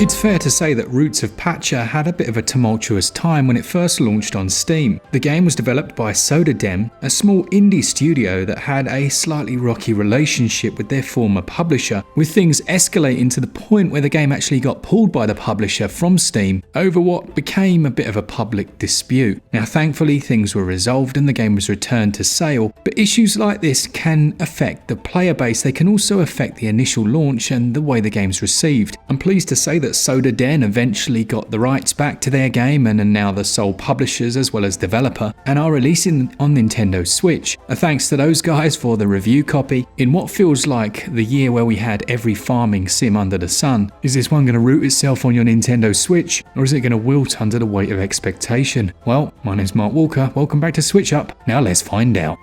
It's fair to say that Roots of Pacha had a bit of a tumultuous time when it first launched on Steam. The game was developed by Sodadem, a small indie studio that had a slightly rocky relationship with their former publisher, with things escalating to the point where the game actually got pulled by the publisher from Steam over what became a bit of a public dispute. Now thankfully things were resolved and the game was returned to sale, but issues like this can affect the player base. They can also affect the initial launch and the way the game's received. I'm pleased to say that Sodadem eventually got the rights back to their game and are now the sole publishers as well as developer and are releasing on Nintendo Switch. A thanks to those guys for the review copy. In what feels like the year where we had every farming sim under the sun, is this one going to root itself on your Nintendo Switch, or is it going to wilt under the weight of expectation? Well, my name's Mark Walker, welcome back to SwitchUp. Now let's find out.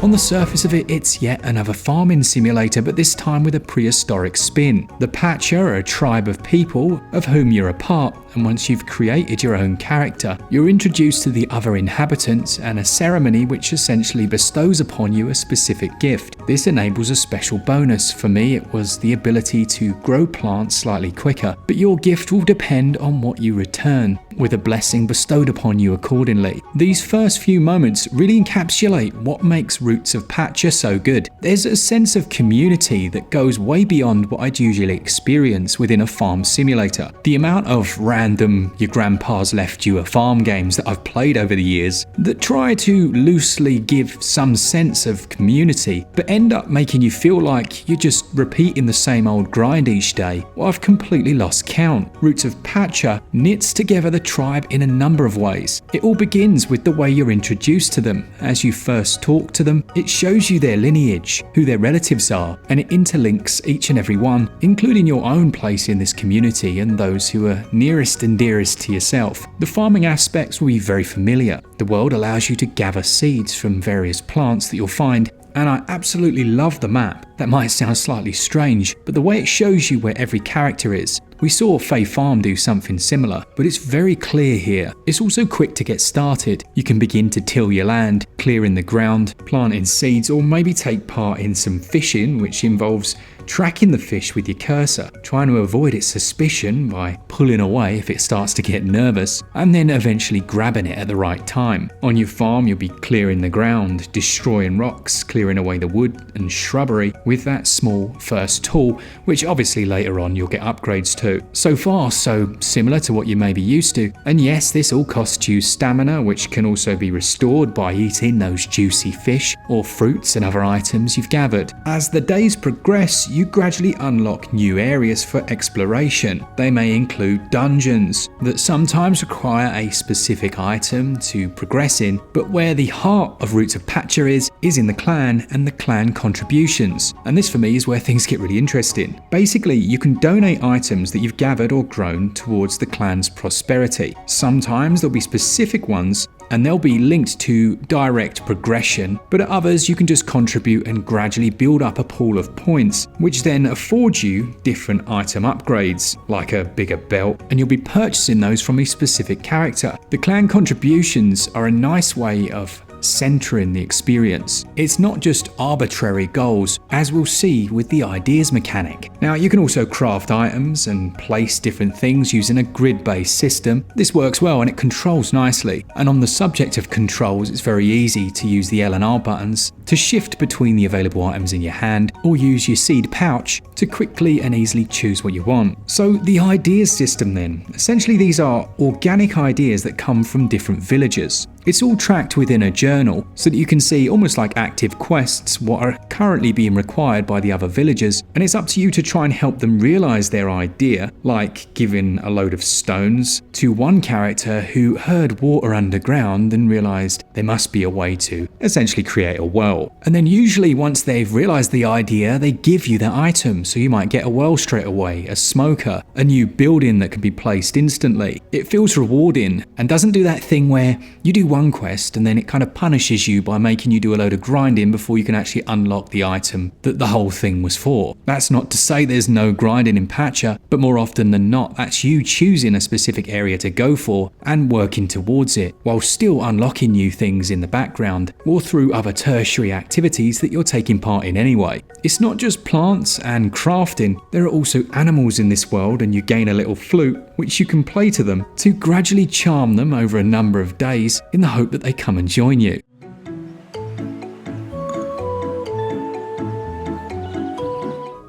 On the surface of it, it's yet another farming simulator, but this time with a prehistoric spin. The Pacha are a tribe of people of whom you're a part, and once you've created your own character, you're introduced to the other inhabitants and a ceremony which essentially bestows upon you a specific gift. This enables a special bonus. For me, it was the ability to grow plants slightly quicker, but your gift will depend on what you return, with a blessing bestowed upon you accordingly. These first few moments really encapsulate what makes Roots of Pacha so good. There's a sense of community that goes way beyond what I'd usually experience within a farm simulator. The amount of random your grandpa's left you a farm games that I've played over the years that try to loosely give some sense of community but end up making you feel like you're just repeating the same old grind each day, well, I've completely lost count. Roots of Pacha knits together the tribe in a number of ways. It all begins with the way you're introduced to them. As you first talk to them, it shows you their lineage, who their relatives are, and it interlinks each and every one, including your own place in this community and those who are nearest and dearest to yourself. The farming aspects will be very familiar. The world allows you to gather seeds from various plants that you'll find, and I absolutely love the map. That might sound slightly strange, but the way it shows you where every character is. We saw Fae Farm do something similar, but it's very clear here. It's also quick to get started. You can begin to till your land, clearing the ground, planting seeds, or maybe take part in some fishing, which involves tracking the fish with your cursor, trying to avoid its suspicion by pulling away if it starts to get nervous, and then eventually grabbing it at the right time. On your farm, you'll be clearing the ground, destroying rocks, clearing away the wood and shrubbery with that small first tool, which obviously later on you'll get upgrades to. So far, so similar to what you may be used to. And yes, this all costs you stamina, which can also be restored by eating those juicy fish or fruits and other items you've gathered. As the days progress, you gradually unlock new areas for exploration. They may include dungeons that sometimes require a specific item to progress in, but where the heart of Roots of Pacha is in the clan and the clan contributions. And this for me is where things get really interesting. Basically, you can donate items that you've gathered or grown towards the clan's prosperity. Sometimes there'll be specific ones and they'll be linked to direct progression, but at others you can just contribute and gradually build up a pool of points, which then afford you different item upgrades, like a bigger belt, and you'll be purchasing those from a specific character. The clan contributions are a nice way of centering the experience. It's not just arbitrary goals, as we'll see with the ideas mechanic. Now you can also craft items and place different things using a grid-based system. This works well and it controls nicely. And on the subject of controls, it's very easy to use the L and R buttons to shift between the available items in your hand, or use your seed pouch to quickly and easily choose what you want. So the ideas system then, essentially these are organic ideas that come from different villagers. It's all tracked within a journal so that you can see, almost like active quests, what are currently being required by the other villagers, and it's up to you to try and help them realize their idea, like giving a load of stones to one character who heard water underground and realized there must be a way to essentially create a well. And then usually once they've realized the idea, they give you that item, so you might get a well straight away, a smoker, a new building that can be placed instantly. It feels rewarding and doesn't do that thing where you do one one quest and then it kind of punishes you by making you do a load of grinding before you can actually unlock the item that the whole thing was for. That's not to say there's no grinding in Pacha, but more often than not, that's you choosing a specific area to go for and working towards it, while still unlocking new things in the background or through other tertiary activities that you're taking part in anyway. It's not just plants and crafting, there are also animals in this world, and you gain a little flute which you can play to them to gradually charm them over a number of days in the hope that they come and join you.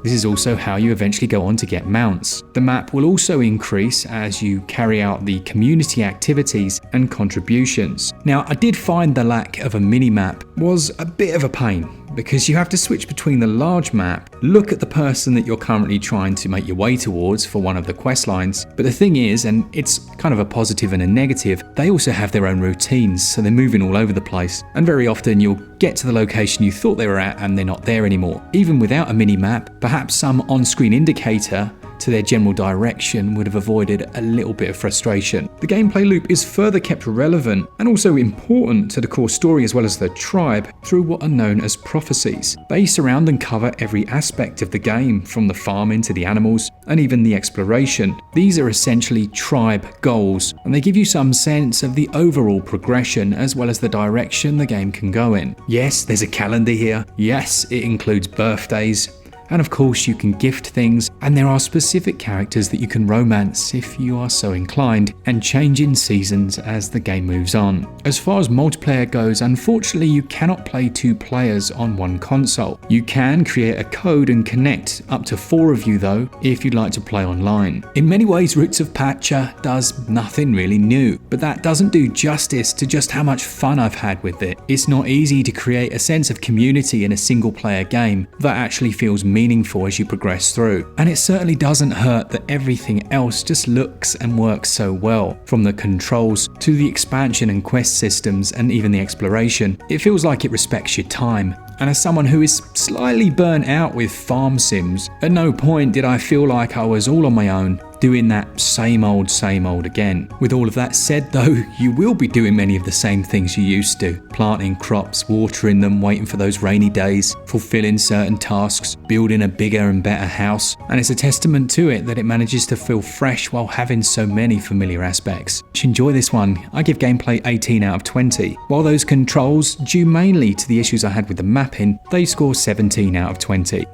This is also how you eventually go on to get mounts. The map will also increase as you carry out the community activities and contributions. Now, I did find the lack of a mini-map was a bit of a pain, because you have to switch between the large map, look at the person that you're currently trying to make your way towards for one of the quest lines. But the thing is, and it's kind of a positive and a negative, they also have their own routines, so they're moving all over the place. And very often you'll get to the location you thought they were at and they're not there anymore. Even without a mini-map, perhaps some on-screen indicator to their general direction would have avoided a little bit of frustration. The gameplay loop is further kept relevant and also important to the core story as well as the tribe through what are known as prophecies. They surround and cover every aspect of the game, from the farming to the animals and even the exploration. These are essentially tribe goals, and they give you some sense of the overall progression as well as the direction the game can go in. Yes, there's a calendar here. Yes, it includes birthdays. And of course you can gift things, and there are specific characters that you can romance if you are so inclined, and change in seasons as the game moves on. As far as multiplayer goes, unfortunately you cannot play 2 players on one console. You can create a code and connect up to 4 of you though, if you'd like to play online. In many ways, Roots of Pacha does nothing really new, but that doesn't do justice to just how much fun I've had with it. It's not easy to create a sense of community in a single player game that actually feels meaningful as you progress through. And it certainly doesn't hurt that everything else just looks and works so well. From the controls to the expansion and quest systems and even the exploration, it feels like it respects your time. And as someone who is slightly burnt out with farm sims, at no point did I feel like I was all on my own, doing that same old again. With all of that said though, you will be doing many of the same things you used to. Planting crops, watering them, waiting for those rainy days, fulfilling certain tasks, building a bigger and better house. And it's a testament to it that it manages to feel fresh while having so many familiar aspects. To enjoy this one, I give gameplay 18 out of 20. While those controls, due mainly to the issues I had with the mapping, they score 17 out of 20.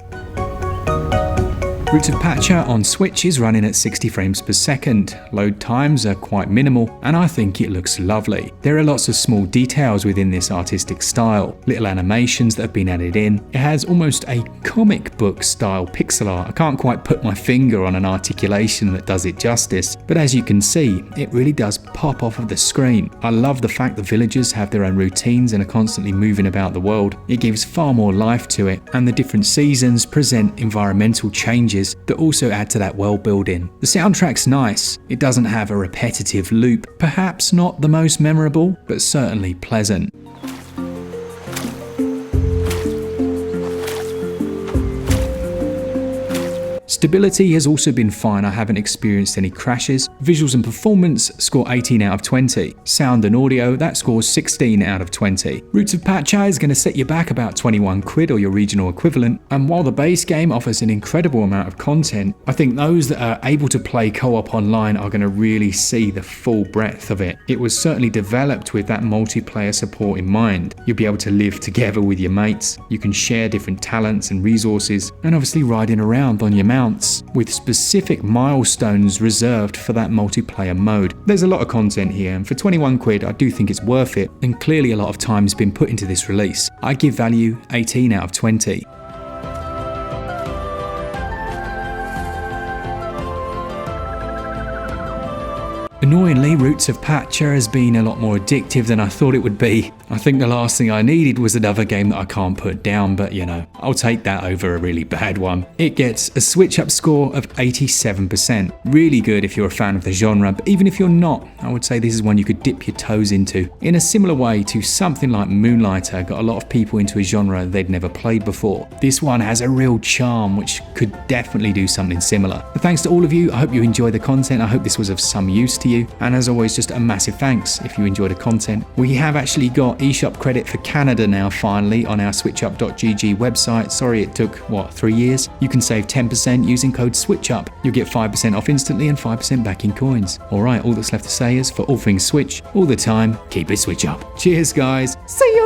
Roots of Pacha on Switch is running at 60 frames per second. Load times are quite minimal, and I think it looks lovely. There are lots of small details within this artistic style, little animations that have been added in. It has almost a comic book style pixel art. I can't quite put my finger on an articulation that does it justice, but as you can see, it really does pop off of the screen. I love the fact the villagers have their own routines and are constantly moving about the world. It gives far more life to it, and the different seasons present environmental changes that also add to that world building. The soundtrack's nice. It doesn't have a repetitive loop, perhaps not the most memorable, but certainly pleasant. Stability has also been fine, I haven't experienced any crashes. Visuals and performance score 18 out of 20. Sound and audio, that scores 16 out of 20. Roots of Pacha is going to set you back about 21 quid or your regional equivalent, and while the base game offers an incredible amount of content, I think those that are able to play co-op online are going to really see the full breadth of it. It was certainly developed with that multiplayer support in mind. You'll be able to live together with your mates, you can share different talents and resources, and obviously riding around on your mount, with specific milestones reserved for that multiplayer mode. There's a lot of content here, and for 21 quid I do think it's worth it, and clearly a lot of time's been put into this release. I give value 18 out of 20. Annoyingly, Roots of Pacha has been a lot more addictive than I thought it would be. I think the last thing I needed was another game that I can't put down, but you know, I'll take that over a really bad one. It gets a SwitchUp score of 87%. Really good if you're a fan of the genre, but even if you're not, I would say this is one you could dip your toes into. In a similar way to something like Moonlighter got a lot of people into a genre they'd never played before. This one has a real charm which could definitely do something similar. But thanks to all of you, I hope you enjoy the content, I hope this was of some use to you, and as always, just a massive thanks if you enjoy the content. We have actually got eShop credit for Canada now finally on our switchup.gg website. Sorry it took, 3 years? You can save 10% using code SwitchUp. You'll get 5% off instantly and 5% back in coins. Alright, all that's left to say is for all things Switch, all the time, keep it Switch up. Cheers guys, see ya!